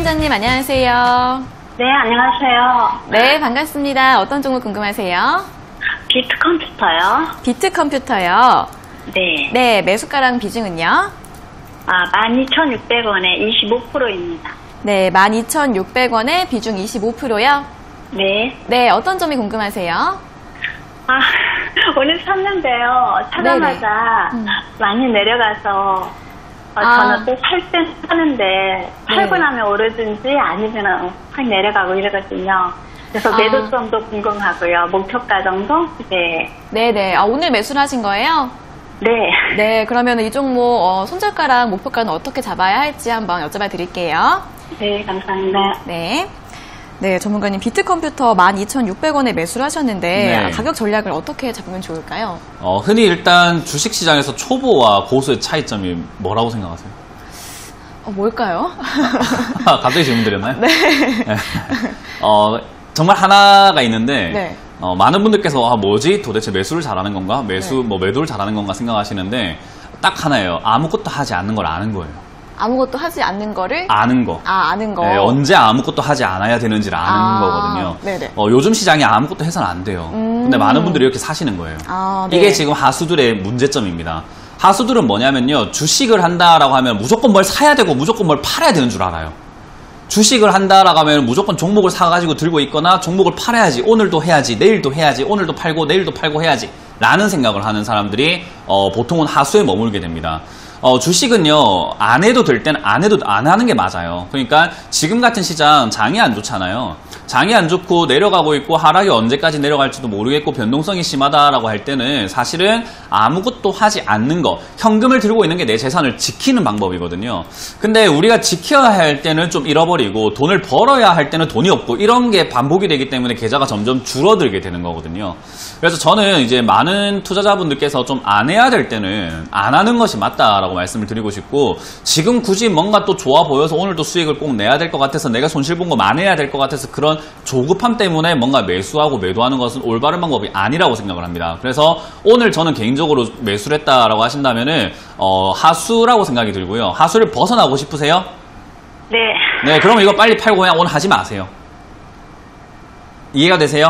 팀장님 안녕하세요. 네, 안녕하세요. 네, 반갑습니다. 어떤 종목 궁금하세요? 비트 컴퓨터요. 비트 컴퓨터요. 네. 네, 매수가랑 비중은요? 12,600원에 25%입니다. 네, 12,600원에 비중 25%요? 네. 네, 어떤 점이 궁금하세요? 오늘 샀는데요. 사자마자 많이 내려가서 저는 또 살 때 사는데 팔고 나면 오르든지 아니면 확 내려가고 이러거든요. 그래서 매도점도 궁금하고요. 목표가 정도? 네. 네네. 오늘 매수를 하신 거예요? 네. 네, 그러면 이 종목 손절가랑 목표가는 어떻게 잡아야 할지 한번 여쭤봐 드릴게요. 네, 감사합니다. 네. 네, 전문가님 비트 컴퓨터 12,600원에 매수를 하셨는데 네. 가격 전략을 어떻게 잡으면 좋을까요? 흔히 일단 주식시장에서 초보와 고수의 차이점이 뭐라고 생각하세요? 뭘까요? 갑자기 질문 드렸나요? 네. 정말 하나가 있는데 네. 많은 분들께서 뭐지? 도대체 매수를 잘하는 건가? 매도를 잘하는 건가 생각하시는데 딱 하나예요. 아무것도 하지 않는 걸 아는 거예요. 아무것도 하지 않는 거를? 아는 거. 아는 거. 네, 언제 아무것도 하지 않아야 되는지를 아는 거거든요. 네네. 요즘 시장에 아무것도 해서는 안 돼요. 근데 많은 분들이 이렇게 사시는 거예요. 네. 이게 지금 하수들의 문제점입니다. 하수들은 뭐냐면요. 주식을 한다라고 하면 무조건 뭘 사야 되고 무조건 뭘 팔아야 되는 줄 알아요. 주식을 한다라고 하면 무조건 종목을 사가지고 들고 있거나 종목을 팔아야지, 오늘도 해야지, 내일도 해야지, 오늘도 팔고 내일도 팔고 해야지 라는 생각을 하는 사람들이 보통은 하수에 머물게 됩니다. 주식은요, 안 해도 될 때는 안 하는 게 맞아요. 그러니까 지금 같은 시장 장이 안 좋잖아요. 장이 안 좋고 내려가고 있고 하락이 언제까지 내려갈지도 모르겠고 변동성이 심하다라고 할 때는 사실은 아무것도 하지 않는 거, 현금을 들고 있는 게 내 재산을 지키는 방법이거든요. 근데 우리가 지켜야 할 때는 좀 잃어버리고 돈을 벌어야 할 때는 돈이 없고 이런 게 반복이 되기 때문에 계좌가 점점 줄어들게 되는 거거든요. 그래서 저는 이제 많은 투자자분들께서 좀 안 해야 될 때는 안 하는 것이 맞다라고 말씀을 드리고 싶고, 지금 굳이 뭔가 또 좋아 보여서 오늘도 수익을 꼭 내야 될 것 같아서 내가 손실 본 거 만회해야 될 것 같아서 그런 조급함 때문에 뭔가 매수하고 매도하는 것은 올바른 방법이 아니라고 생각을 합니다. 그래서 오늘 저는 개인적으로 매수를 했다라고 하신다면은 하수라고 생각이 들고요. 하수를 벗어나고 싶으세요? 네. 네, 그럼 이거 빨리 팔고 그냥 오늘 하지 마세요. 이해가 되세요?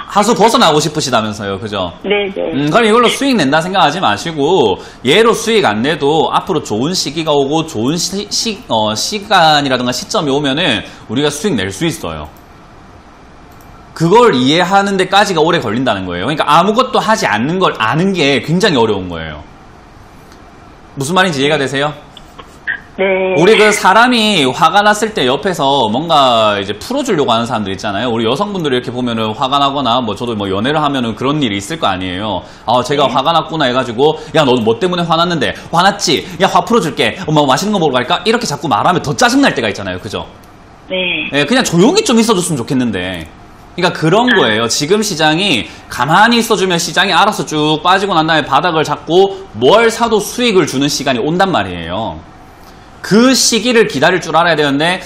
하수 벗어나고 싶으시다면서요, 그죠? 네네. 그럼 이걸로 수익 낸다 생각하지 마시고, 얘로 수익 안 내도 앞으로 좋은 시기가 오고 좋은 시간이라든가 시점이 오면은 우리가 수익 낼 수 있어요. 그걸 이해하는 데까지가 오래 걸린다는 거예요. 그러니까 아무것도 하지 않는 걸 아는 게 굉장히 어려운 거예요. 무슨 말인지 이해가 되세요? 네. 우리 그 사람이 화가 났을 때 옆에서 뭔가 이제 풀어주려고 하는 사람들 있잖아요. 우리 여성분들이 이렇게 보면은 화가 나거나 저도 연애를 하면은 그런 일이 있을 거 아니에요. 제가 화가 났구나 해가지고, 야, 너 뭐 때문에 화났는데? 화났지? 야, 화 풀어줄게. 엄마 맛있는 거 먹으러 갈까? 이렇게 자꾸 말하면 더 짜증날 때가 있잖아요. 그죠? 네. 네, 그냥 조용히 좀 있어줬으면 좋겠는데. 그러니까 그런 거예요. 지금 시장이 가만히 있어주면 시장이 알아서 쭉 빠지고 난 다음에 바닥을 잡고 뭘 사도 수익을 주는 시간이 온단 말이에요. 그 시기를 기다릴 줄 알아야 되는데,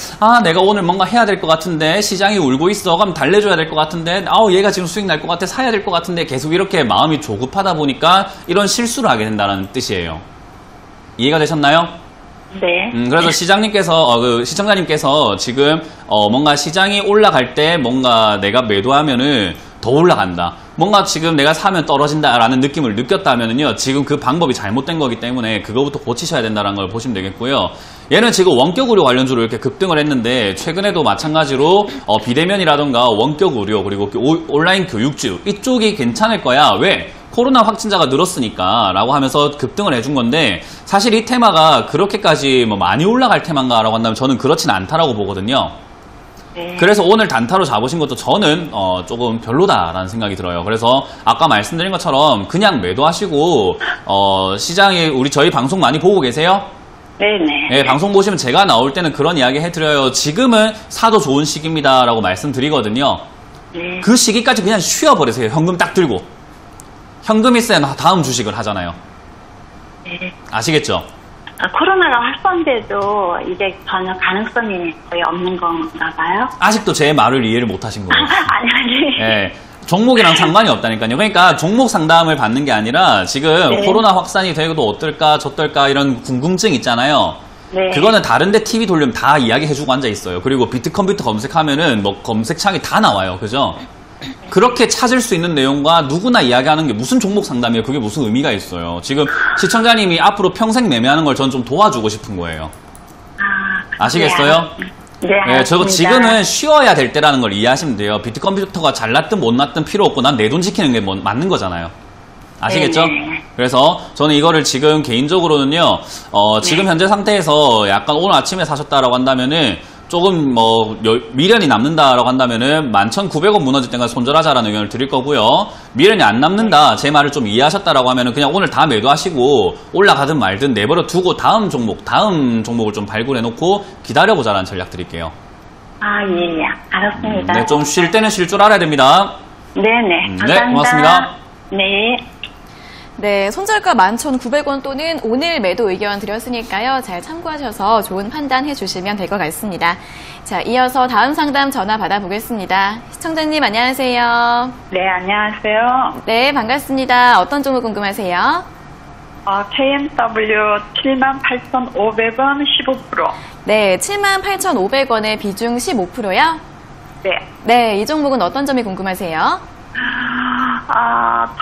내가 오늘 뭔가 해야 될 것 같은데, 시장이 울고 있어. 그럼 달래줘야 될 것 같은데, 얘가 지금 수익 날 것 같아. 사야 될 것 같은데, 계속 이렇게 마음이 조급하다 보니까 이런 실수를 하게 된다는 뜻이에요. 이해가 되셨나요? 네. 그래서 시청자님께서 지금 뭔가 시장이 올라갈 때 뭔가 내가 매도하면은 더 올라간다. 뭔가 지금 내가 사면 떨어진다라는 느낌을 느꼈다면은요, 지금 그 방법이 잘못된 거기 때문에 그거부터 고치셔야 된다는 걸 보시면 되겠고요. 얘는 지금 원격 의료 관련주로 이렇게 급등을 했는데, 최근에도 마찬가지로 비대면이라던가 원격 의료 그리고 온라인 교육주 이쪽이 괜찮을 거야. 왜? 코로나 확진자가 늘었으니까 라고 하면서 급등을 해준 건데, 사실 이 테마가 그렇게까지 많이 올라갈 테마인가 라고 한다면 저는 그렇진 않다라고 보거든요. 네. 그래서 오늘 단타로 잡으신 것도 저는 조금 별로다라는 생각이 들어요. 그래서 아까 말씀드린 것처럼 그냥 매도하시고, 시장에 저희 방송 많이 보고 계세요? 네네. 네, 방송 보시면 제가 나올 때는 그런 이야기 해드려요. 지금은 사도 좋은 시기입니다 라고 말씀드리거든요. 네. 그 시기까지 그냥 쉬어버리세요. 현금 딱 들고. 현금 있어야 다음 주식을 하잖아요. 네. 아시겠죠? 코로나가 확산돼도 이게 전혀 가능성이 거의 없는 건가 봐요? 아직도 제 말을 이해를 못 하신 거예요. 아니. 네, 종목이랑 상관이 없다니까요. 그러니까 종목 상담을 받는 게 아니라 지금 네. 코로나 확산이 되고도 어떨까 저떨까 이런 궁금증 있잖아요. 네. 그거는 다른데 TV 돌리면 다 이야기해주고 앉아 있어요. 그리고 비트컴퓨터 검색하면은 뭐 검색창이 다 나와요. 그죠? 그렇게 찾을 수 있는 내용과 누구나 이야기하는 게 무슨 종목 상담이에요? 그게 무슨 의미가 있어요? 지금 시청자님이 앞으로 평생 매매하는 걸 전 좀 도와주고 싶은 거예요. 아시겠어요? 네, 네, 저 알겠습니다. 지금은 쉬어야 될 때라는 걸 이해하시면 돼요. 비트컴퓨터가 잘났든 못났든 필요 없고 난 내 돈 지키는 게 맞는 거잖아요. 아시겠죠? 네네. 그래서 저는 이거를 지금 개인적으로는요, 지금 현재 상태에서 약간 오늘 아침에 사셨다라고 한다면은 조금 미련이 남는다라고 한다면은 11,900원 무너질 때까지 손절하자라는 의견을 드릴 거고요. 미련이 안 남는다, 제 말을 좀 이해하셨다라고 하면은 그냥 오늘 다 매도하시고 올라가든 말든 내버려 두고 다음 종목을 좀 발굴해 놓고 기다려보자라는 전략 드릴게요. 예, 알았습니다. 네, 좀 쉴 때는 쉴 줄 알아야 됩니다. 네네. 감사합니다. 네, 고맙습니다. 네. 네, 손절가 11,900원 또는 오늘 매도 의견 드렸으니까요. 잘 참고하셔서 좋은 판단해 주시면 될 것 같습니다. 자, 이어서 다음 상담 전화 받아보겠습니다. 시청자님 안녕하세요. 네, 안녕하세요. 네, 반갑습니다. 어떤 종목 궁금하세요? KMW 78,500원 15%. 네, 78,500원의 비중 15%요? 네. 네, 이 종목은 어떤 점이 궁금하세요?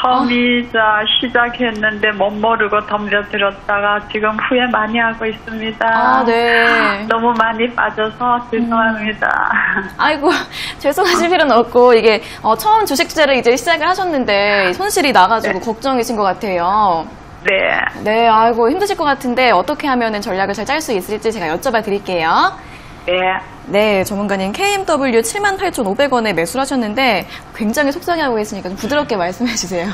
터미자 시작했는데 못 모르고 덤벼들었다가 지금 후회 많이 하고 있습니다. 네. 너무 많이 빠져서 죄송합니다. 아이고, 죄송하실 필요는 없고, 이게, 처음 주식 투자를 이제 시작을 하셨는데, 손실이 나가지고 걱정이신 것 같아요. 네. 네, 아이고, 힘드실 것 같은데, 어떻게 하면 전략을 잘 짤 수 있을지 제가 여쭤봐 드릴게요. 네. 네, 전문가님 KMW 78,500원에 매수를 하셨는데, 굉장히 속상해하고 계시니까 좀 부드럽게 말씀해 주세요.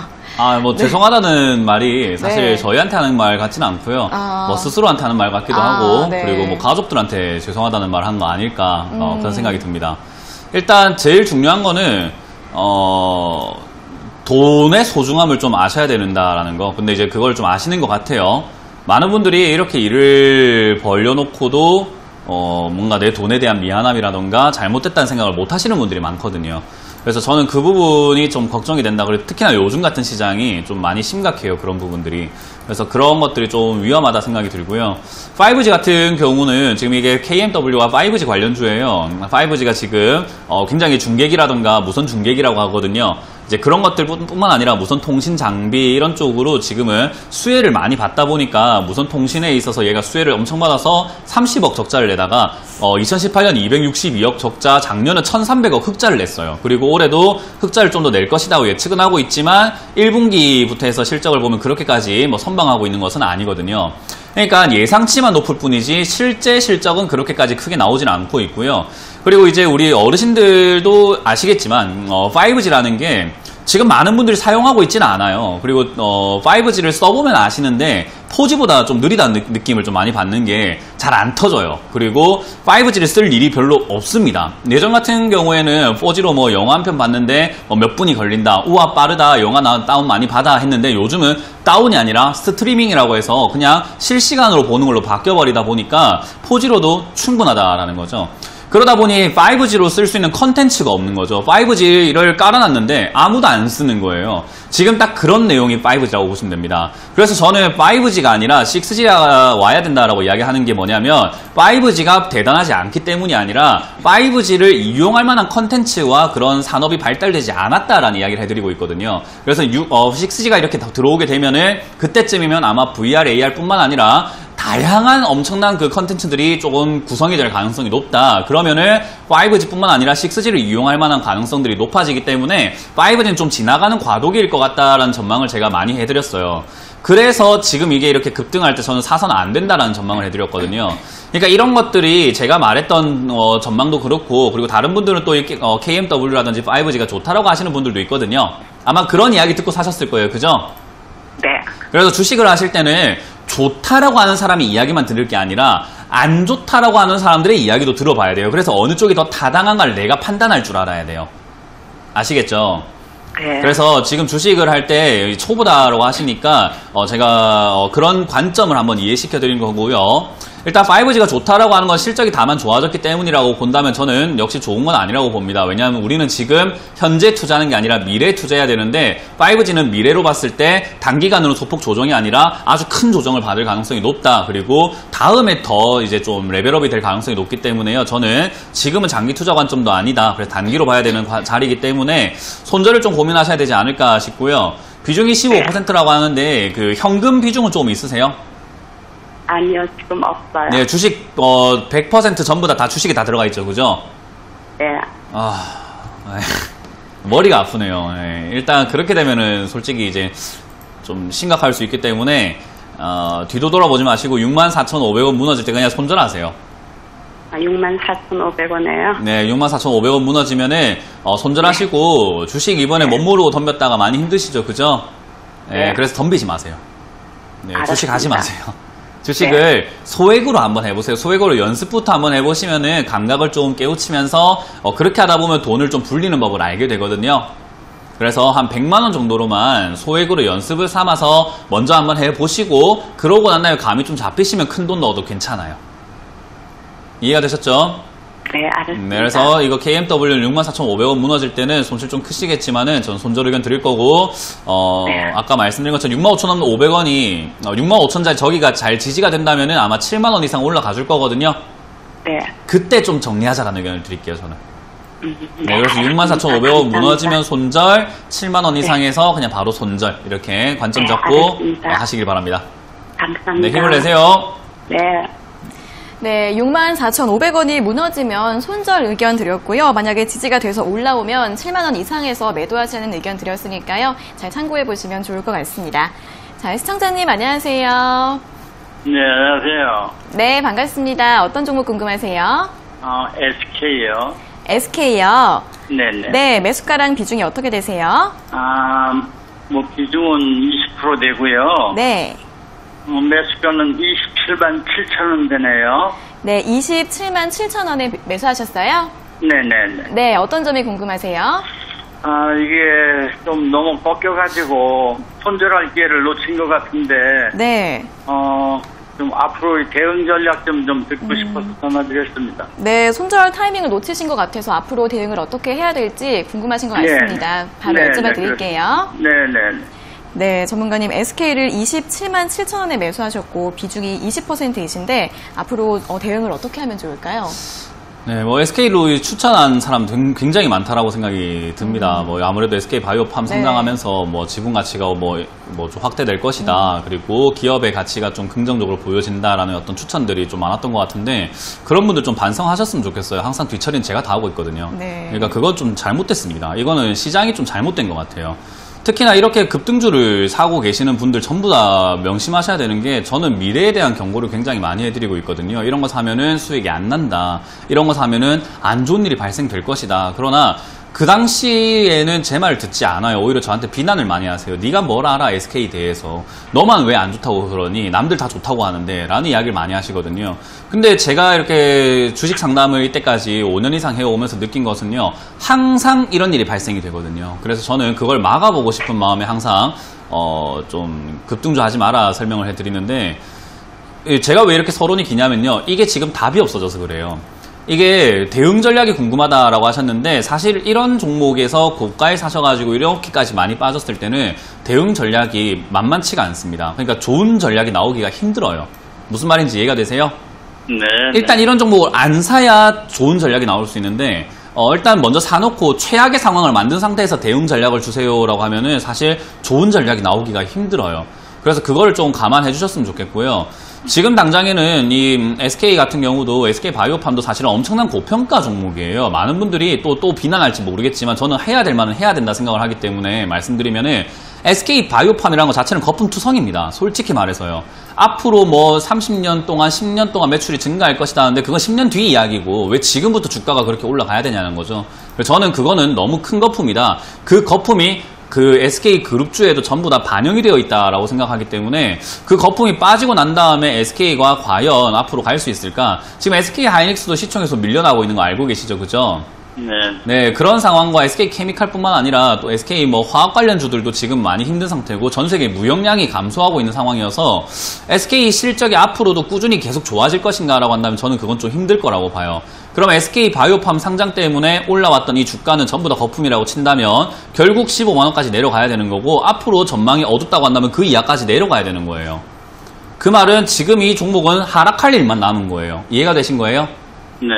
죄송하다는 말이 사실 네. 저희한테 하는 말 같지는 않고요. 스스로한테 하는 말 같기도 하고, 네. 그리고 가족들한테 죄송하다는 말 한 거 아닐까, 그런 생각이 듭니다. 일단 제일 중요한 거는, 돈의 소중함을 좀 아셔야 된다라는 거. 근데 이제 그걸 좀 아시는 것 같아요. 많은 분들이 이렇게 일을 벌려놓고도 뭔가 내 돈에 대한 미안함이라던가 잘못됐다는 생각을 못 하시는 분들이 많거든요. 그래서 저는 그 부분이 좀 걱정이 된다. 그리고 특히나 요즘 같은 시장이 좀 많이 심각해요. 그런 부분들이. 그래서 그런 것들이 좀 위험하다 생각이 들고요. 5G 같은 경우는 지금 이게 KMW가 5G 관련주예요. 5G가 지금 굉장히 중계기라던가 무선 중계기라고 하거든요. 이제 그런 것들 뿐만 아니라 무선 통신 장비 이런 쪽으로 지금은 수혜를 많이 받다 보니까 무선 통신에 있어서 얘가 수혜를 엄청 받아서 30억 적자를 내다가 2018년 262억 적자, 작년은 1300억 흑자를 냈어요. 그리고 올해도 흑자를 좀 더 낼 것이라고 예측은 하고 있지만 1분기부터 해서 실적을 보면 그렇게까지 선방하고 있는 것은 아니거든요. 그러니까 예상치만 높을 뿐이지 실제 실적은 그렇게까지 크게 나오진 않고 있고요. 그리고 이제 우리 어르신들도 아시겠지만 5G라는 게 지금 많은 분들이 사용하고 있지는 않아요. 그리고 5G를 써보면 아시는데 4G보다 좀 느리다는 느낌을 좀 많이 받는 게 잘 안 터져요. 그리고 5G를 쓸 일이 별로 없습니다. 예전 같은 경우에는 4G로 영화 한 편 봤는데 몇 분이 걸린다, 우와 빠르다, 영화 다운 많이 받아 했는데 요즘은 다운이 아니라 스트리밍이라고 해서 그냥 실시간으로 보는 걸로 바뀌어버리다 보니까 4G로도 충분하다라는 거죠. 그러다 보니 5G로 쓸 수 있는 컨텐츠가 없는 거죠. 5G를 깔아놨는데 아무도 안 쓰는 거예요. 지금 딱 그런 내용이 5G라고 보시면 됩니다. 그래서 저는 5G가 아니라 6G가 와야 된다라고 이야기하는 게 뭐냐면 5G가 대단하지 않기 때문이 아니라 5G를 이용할 만한 컨텐츠와 그런 산업이 발달되지 않았다라는 이야기를 해드리고 있거든요. 그래서 6G가 이렇게 들어오게 되면은 그때쯤이면 아마 VR, AR 뿐만 아니라 다양한 엄청난 그 컨텐츠들이 조금 구성이 될 가능성이 높다. 그러면은 5G뿐만 아니라 6G를 이용할 만한 가능성들이 높아지기 때문에 5G는 좀 지나가는 과도기일 것 같다라는 전망을 제가 많이 해드렸어요. 그래서 지금 이게 이렇게 급등할 때 저는 사서는 안 된다라는 전망을 해드렸거든요. 그러니까 이런 것들이 제가 말했던 전망도 그렇고, 그리고 다른 분들은 또 이렇게 KMW라든지 5G가 좋다라고 하시는 분들도 있거든요. 아마 그런 이야기 듣고 사셨을 거예요. 그죠? 네. 그래서 주식을 하실 때는 좋다라고 하는 사람이 이야기만 들을 게 아니라 안 좋다라고 하는 사람들의 이야기도 들어봐야 돼요. 그래서 어느 쪽이 더 타당한가를 내가 판단할 줄 알아야 돼요. 아시겠죠? 네. 그래서 지금 주식을 할 때 초보다라고 하시니까 제가 그런 관점을 한번 이해시켜 드린 거고요. 일단 5G가 좋다라고 하는 건 실적이 다만 좋아졌기 때문이라고 본다면 저는 역시 좋은 건 아니라고 봅니다. 왜냐하면 우리는 지금 현재 투자하는 게 아니라 미래에 투자해야 되는데 5G는 미래로 봤을 때 단기간으로 소폭 조정이 아니라 아주 큰 조정을 받을 가능성이 높다. 그리고 다음에 더 이제 좀 레벨업이 될 가능성이 높기 때문에요. 저는 지금은 장기 투자 관점도 아니다. 그래서 단기로 봐야 되는 자리이기 때문에 손절을 좀 고민하셔야 되지 않을까 싶고요. 비중이 15%라고 하는데 그 현금 비중은 조금 있으세요? 아니요, 지금 없어요. 네, 주식 100% 전부 다 주식에 다 들어가 있죠, 그죠? 네. 머리가 아프네요. 네, 일단 그렇게 되면은 솔직히 이제 좀 심각할 수 있기 때문에 뒤도 돌아보지 마시고 64,500원 무너질 때 그냥 손절하세요. 64,500원에요? 네, 64,500원 무너지면은 손절하시고 주식 이번에 못 모르고 덤볐다가 많이 힘드시죠, 그죠? 네, 네. 그래서 덤비지 마세요. 네, 알았습니다. 주식 하지 마세요. 주식을 소액으로 한번 해보세요. 소액으로 연습부터 한번 해보시면은 감각을 좀 깨우치면서 그렇게 하다 보면 돈을 좀 불리는 법을 알게 되거든요. 그래서 한 100만원 정도로만 소액으로 연습을 삼아서 먼저 한번 해보시고 그러고 난 다음에 감이 좀 잡히시면 큰 돈 넣어도 괜찮아요. 이해가 되셨죠? 네, 알았습니다. 네, 그래서 이거 KMW 64,500원 무너질 때는 손실 좀 크시겠지만은 전 손절 의견 드릴 거고, 네. 아까 말씀드린 것처럼 65,500원이, 65,000짜리 저기가 잘 지지가 된다면은 아마 7만원 이상 올라가 줄 거거든요. 네. 그때 좀 정리하자라는 의견을 드릴게요, 저는. 네, 그래서 알겠습니다. 64,500원 무너지면 감사합니다. 손절, 7만원 이상에서 그냥 바로 손절. 이렇게 관점 네, 잡고 알겠습니다. 하시길 바랍니다. 감사합니다. 네, 힘을 내세요. 네. 네, 64,500원이 무너지면 손절 의견 드렸고요. 만약에 지지가 돼서 올라오면 7만 원 이상에서 매도하시는 의견 드렸으니까요. 잘 참고해 보시면 좋을 것 같습니다. 자, 시청자님 안녕하세요. 네, 안녕하세요. 네, 반갑습니다. 어떤 종목 궁금하세요? SK요. SK요. 네네. 네, 매수가랑 비중이 어떻게 되세요? 비중은 20% 되고요. 네. 매수가는 27만 7천 원 되네요. 네, 27만 7천 원에 매수하셨어요? 네네네. 네, 어떤 점이 궁금하세요? 이게 좀 너무 꺾여가지고 손절할 기회를 놓친 것 같은데, 네. 좀 앞으로 대응 전략 좀 듣고 싶어서 전화드렸습니다. 네, 손절 타이밍을 놓치신 것 같아서 앞으로 대응을 어떻게 해야 될지 궁금하신 것 네. 같습니다. 바로 네, 여쭤봐 네, 드릴게요. 네네. 네, 전문가님 SK를 27만 7천 원에 매수하셨고 비중이 20%이신데 앞으로 대응을 어떻게 하면 좋을까요? 네, SK로 추천한 사람 굉장히 많다라고 생각이 듭니다. 아무래도 SK 바이오팜 네. 성장하면서 지분 가치가 좀 확대될 것이다. 그리고 기업의 가치가 좀 긍정적으로 보여진다라는 어떤 추천들이 좀 많았던 것 같은데 그런 분들 좀 반성하셨으면 좋겠어요. 항상 뒤처리는 제가 다 하고 있거든요. 네. 그러니까 그건 좀 잘못됐습니다. 이거는 시장이 좀 잘못된 것 같아요. 특히나 이렇게 급등주를 사고 계시는 분들 전부 다 명심하셔야 되는 게 저는 미래에 대한 경고를 굉장히 많이 해드리고 있거든요. 이런 거 사면은 수익이 안 난다. 이런 거 사면은 안 좋은 일이 발생될 것이다. 그러나 그 당시에는 제 말을 듣지 않아요. 오히려 저한테 비난을 많이 하세요. 네가 뭘 알아 SK 대해서. 너만 왜 안 좋다고 그러니 남들 다 좋다고 하는데 라는 이야기를 많이 하시거든요. 근데 제가 이렇게 주식 상담을 이때까지 5년 이상 해오면서 느낀 것은요. 항상 이런 일이 발생이 되거든요. 그래서 저는 그걸 막아보고 싶은 마음에 항상 좀 급등주 하지 마라 설명을 해드리는데 제가 왜 이렇게 서론이 기냐면요. 이게 지금 답이 없어져서 그래요. 이게 대응 전략이 궁금하다라고 하셨는데 사실 이런 종목에서 고가에 사셔가지고 이렇게까지 많이 빠졌을 때는 대응 전략이 만만치가 않습니다. 그러니까 좋은 전략이 나오기가 힘들어요. 무슨 말인지 이해가 되세요? 네. 일단 이런 종목을 안 사야 좋은 전략이 나올 수 있는데 일단 먼저 사놓고 최악의 상황을 만든 상태에서 대응 전략을 주세요라고 하면은 사실 좋은 전략이 나오기가 힘들어요. 그래서 그거를 좀 감안해 주셨으면 좋겠고요. 지금 당장에는 이 SK 같은 경우도 SK 바이오팜도 사실은 엄청난 고평가 종목이에요. 많은 분들이 또 비난할지 모르겠지만 저는 해야 될 만은 해야 된다 생각을 하기 때문에 말씀드리면은 SK 바이오팜이라는 것 자체는 거품투성입니다. 솔직히 말해서요. 앞으로 30년 동안 10년 동안 매출이 증가할 것이다 하는데 그건 10년 뒤 이야기고 왜 지금부터 주가가 그렇게 올라가야 되냐는 거죠. 그래서 저는 그거는 너무 큰 거품이다. 그 거품이 그 SK 그룹주에도 전부 다 반영이 되어 있다라고 생각하기 때문에 그 거품이 빠지고 난 다음에 SK가 과연 앞으로 갈 수 있을까? 지금 SK 하이닉스도 시총에서 밀려나고 있는 거 알고 계시죠? 그죠? 네. 네, 그런 상황과 SK케미칼뿐만 아니라 또 SK 뭐 화학 관련주들도 지금 많이 힘든 상태고 전 세계 무역량이 감소하고 있는 상황이어서 SK 실적이 앞으로도 꾸준히 계속 좋아질 것인가라고 한다면 저는 그건 좀 힘들 거라고 봐요. 그럼 SK 바이오팜 상장 때문에 올라왔던 이 주가는 전부 다 거품이라고 친다면 결국 15만원까지 내려가야 되는 거고 앞으로 전망이 어둡다고 한다면 그 이하까지 내려가야 되는 거예요. 그 말은 지금 이 종목은 하락할 일만 남은 거예요. 이해가 되신 거예요? 네.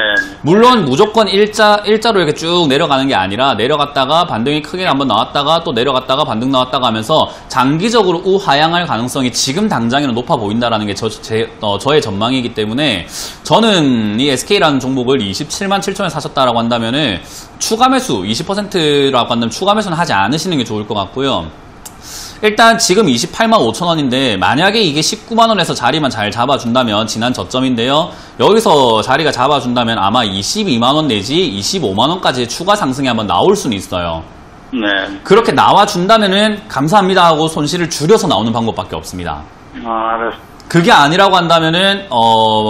물론 무조건 일자로 이렇게 쭉 내려가는 게 아니라 내려갔다가 반등이 크게 한번 나왔다가 또 내려갔다가 반등 나왔다가 하면서 장기적으로 우하향할 가능성이 지금 당장에는 높아 보인다라는 게 저의 전망이기 때문에 저는 이 SK라는 종목을 27만 7천원에 사셨다라고 한다면은 추가 매수 20%라고 한다면 추가 매수는 하지 않으시는 게 좋을 것 같고요. 일단 지금 28만 5천원인데 만약에 이게 19만원에서 자리만 잘 잡아준다면 지난 저점인데요. 여기서 자리가 잡아준다면 아마 22만원 내지 25만원까지 추가 상승이 한번 나올 수는 있어요. 네. 그렇게 나와준다면은 감사합니다 하고 손실을 줄여서 나오는 방법밖에 없습니다. 알았어. 그게 아니라고 한다면은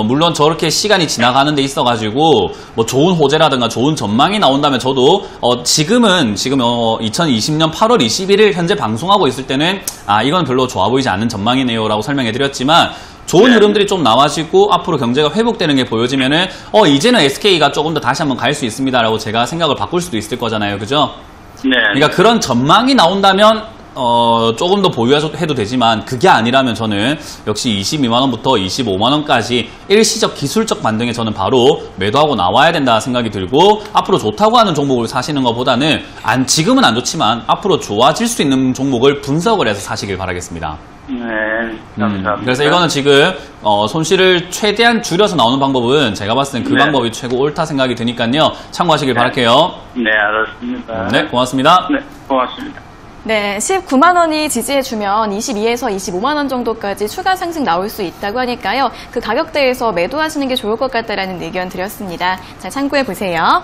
물론 저렇게 시간이 지나가는 데 있어가지고 뭐 좋은 호재라든가 좋은 전망이 나온다면 저도 지금 2020년 8월 21일 현재 방송하고 있을 때는 이건 별로 좋아 보이지 않는 전망이네요 라고 설명해 드렸지만 좋은 흐름들이 좀 나와지고 앞으로 경제가 회복되는 게 보여지면은 이제는 SK가 조금 더 다시 한번 갈 수 있습니다 라고 제가 생각을 바꿀 수도 있을 거잖아요. 그죠? 네. 그러니까 그런 전망이 나온다면 조금 더 보유해도 되지만 그게 아니라면 저는 역시 22만원부터 25만원까지 일시적 기술적 반등에 저는 바로 매도하고 나와야 된다 생각이 들고 앞으로 좋다고 하는 종목을 사시는 것보다는 지금은 안 좋지만 앞으로 좋아질 수 있는 종목을 분석을 해서 사시길 바라겠습니다. 네. 감사합니다. 그래서 이거는 지금 손실을 최대한 줄여서 나오는 방법은 제가 봤을 땐 그 네. 방법이 최고 옳다 생각이 드니까요. 참고하시길 바랄게요. 네, 알았습니다. 네, 고맙습니다. 네, 고맙습니다. 네, 19만원이 지지해주면 22에서 25만원 정도까지 추가 상승 나올 수 있다고 하니까요. 그 가격대에서 매도하시는 게 좋을 것 같다라는 의견 드렸습니다. 잘 참고해 보세요.